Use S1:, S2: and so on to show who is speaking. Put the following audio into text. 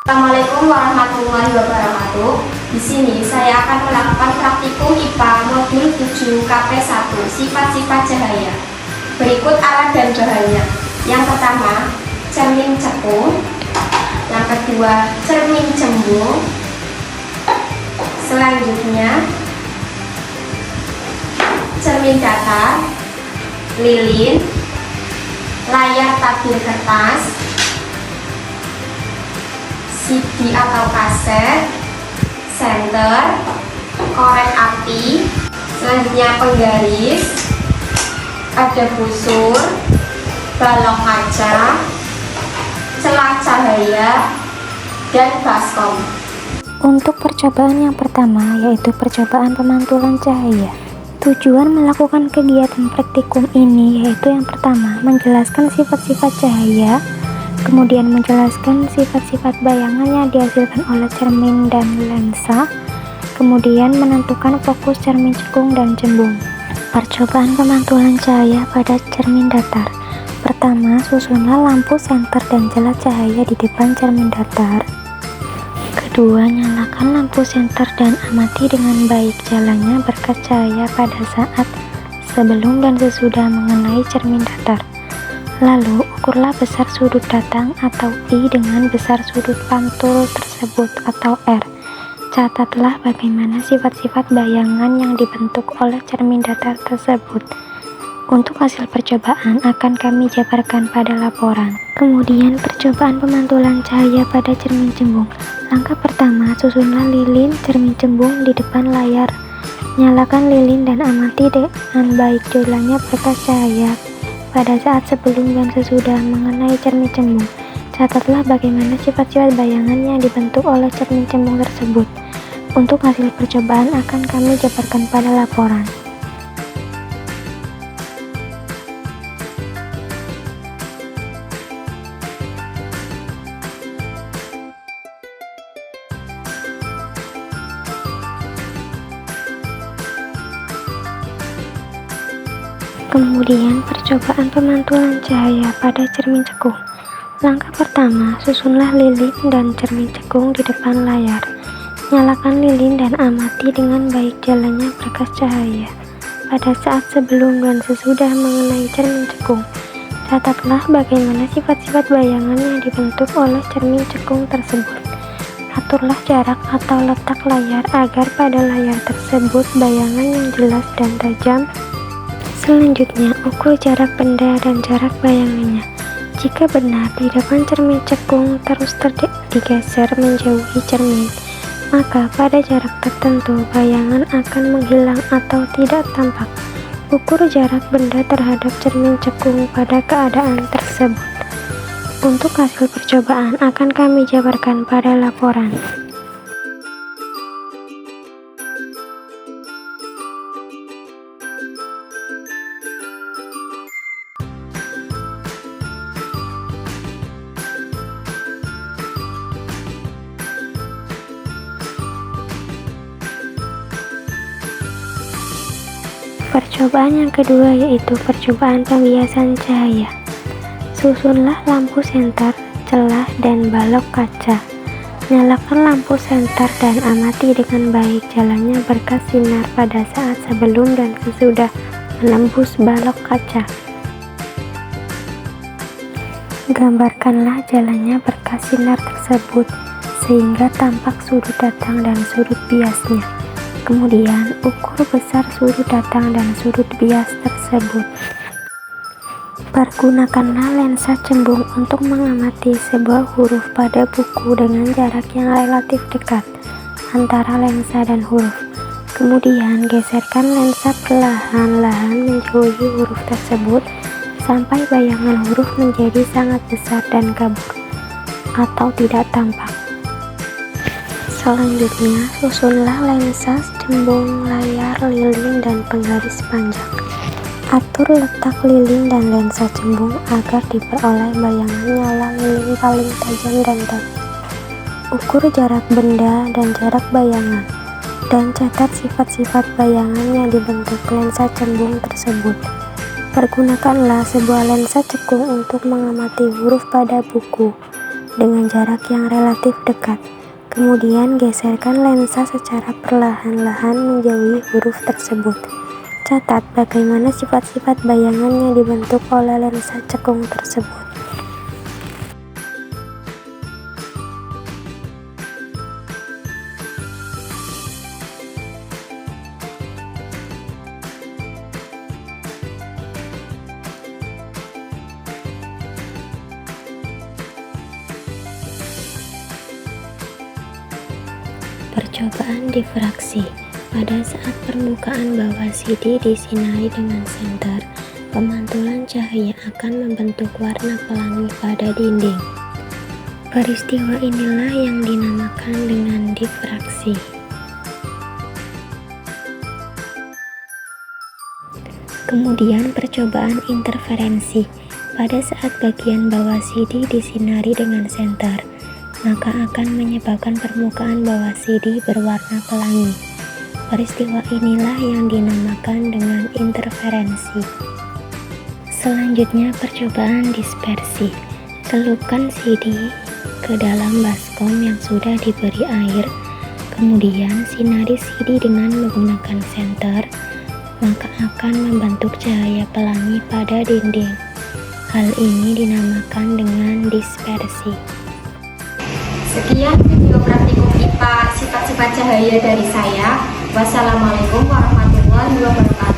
S1: Assalamualaikum warahmatullahi wabarakatuh. Di sini saya akan melakukan praktikum IPA modul 7 KP1 sifat-sifat cahaya. Berikut alat dan bahannya. Yang pertama, cermin cekung. Yang kedua, cermin cembung. Selanjutnya, cermin datar, lilin, layar tabir kertas, CD atau kaset, senter, korek api, selanjutnya penggaris, ada busur, balok kaca, celah cahaya, dan baskom.
S2: Untuk percobaan yang pertama yaitu percobaan pemantulan cahaya. Tujuan melakukan kegiatan praktikum ini yaitu yang pertama menjelaskan sifat-sifat cahaya, kemudian menjelaskan sifat-sifat bayangan yang dihasilkan oleh cermin dan lensa, kemudian menentukan fokus cermin cekung dan cembung. Percobaan pemantulan cahaya pada cermin datar. Pertama, susunlah lampu senter dan celah cahaya di depan cermin datar. Kedua, nyalakan lampu senter dan amati dengan baik jalannya berkas cahaya pada saat sebelum dan sesudah mengenai cermin datar. Lalu, ukurlah besar sudut datang atau I dengan besar sudut pantul tersebut atau R. Catatlah bagaimana sifat-sifat bayangan yang dibentuk oleh cermin datar tersebut. Untuk hasil percobaan akan kami jabarkan pada laporan. Kemudian percobaan pemantulan cahaya pada cermin cembung. Langkah pertama, susunlah lilin cermin cembung di depan layar. Nyalakan lilin dan amati dengan baik jalannya berkas cahaya pada saat sebelum dan sesudah mengenai cermin cembung. Catatlah bagaimana sifat-sifat bayangan yang dibentuk oleh cermin cembung tersebut. Untuk hasil percobaan akan kami jabarkan pada laporan. Kemudian percobaan pemantulan cahaya pada cermin cekung. Langkah pertama, susunlah lilin dan cermin cekung di depan layar. Nyalakan lilin dan amati dengan baik jalannya berkas cahaya pada saat sebelum dan sesudah mengenai cermin cekung. Catatlah bagaimana sifat-sifat bayangan yang dibentuk oleh cermin cekung tersebut. Aturlah jarak atau letak layar agar pada layar tersebut bayangan yang jelas dan tajam. Selanjutnya, ukur jarak benda dan jarak bayangannya. Jika benar di depan cermin cekung terus digeser menjauhi cermin, maka pada jarak tertentu bayangan akan menghilang atau tidak tampak. Ukur jarak benda terhadap cermin cekung pada keadaan tersebut. Untuk hasil percobaan akan kami jabarkan pada laporan. Percobaan yang kedua yaitu percobaan pembiasan cahaya. Susunlah lampu senter, celah, dan balok kaca. Nyalakan lampu senter dan amati dengan baik jalannya berkas sinar pada saat sebelum dan sesudah menembus balok kaca. Gambarkanlah jalannya berkas sinar tersebut sehingga tampak sudut datang dan sudut biasnya. Kemudian, ukur besar sudut datang dan sudut bias tersebut. Pergunakanlah lensa cembung untuk mengamati sebuah huruf pada buku dengan jarak yang relatif dekat antara lensa dan huruf. Kemudian, geserkan lensa perlahan-lahan menjauhi huruf tersebut sampai bayangan huruf menjadi sangat besar dan kabur atau tidak tampak. Selanjutnya, susunlah lensa cembung, layar, lilin, dan penggaris panjang. Atur letak lilin dan lensa cembung agar diperoleh bayangan nyala lilin paling tajam dan tepat. Ukur jarak benda dan jarak bayangan, dan catat sifat-sifat bayangan yang dibentuk lensa cembung tersebut. Pergunakanlah sebuah lensa cekung untuk mengamati huruf pada buku. dengan jarak yang relatif dekat. Kemudian geserkan lensa secara perlahan-lahan menjauhi huruf tersebut. Catat bagaimana sifat-sifat bayangan yang dibentuk oleh lensa cekung tersebut. Percobaan difraksi. Pada saat permukaan bawah CD disinari dengan senter, pemantulan cahaya akan membentuk warna pelangi pada dinding. Peristiwa inilah yang dinamakan dengan difraksi. Kemudian percobaan interferensi. Pada saat bagian bawah CD disinari dengan senter, maka akan menyebabkan permukaan bawah CD berwarna pelangi. Peristiwa inilah yang dinamakan dengan interferensi. Selanjutnya percobaan dispersi. Celupkan CD ke dalam baskom yang sudah diberi air, kemudian sinari CD dengan menggunakan senter, maka akan membentuk cahaya pelangi pada dinding. Hal ini dinamakan dengan dispersi.
S1: Sekian video praktikum IPA sifat-sifat cahaya dari saya. Wassalamualaikum warahmatullahi wabarakatuh.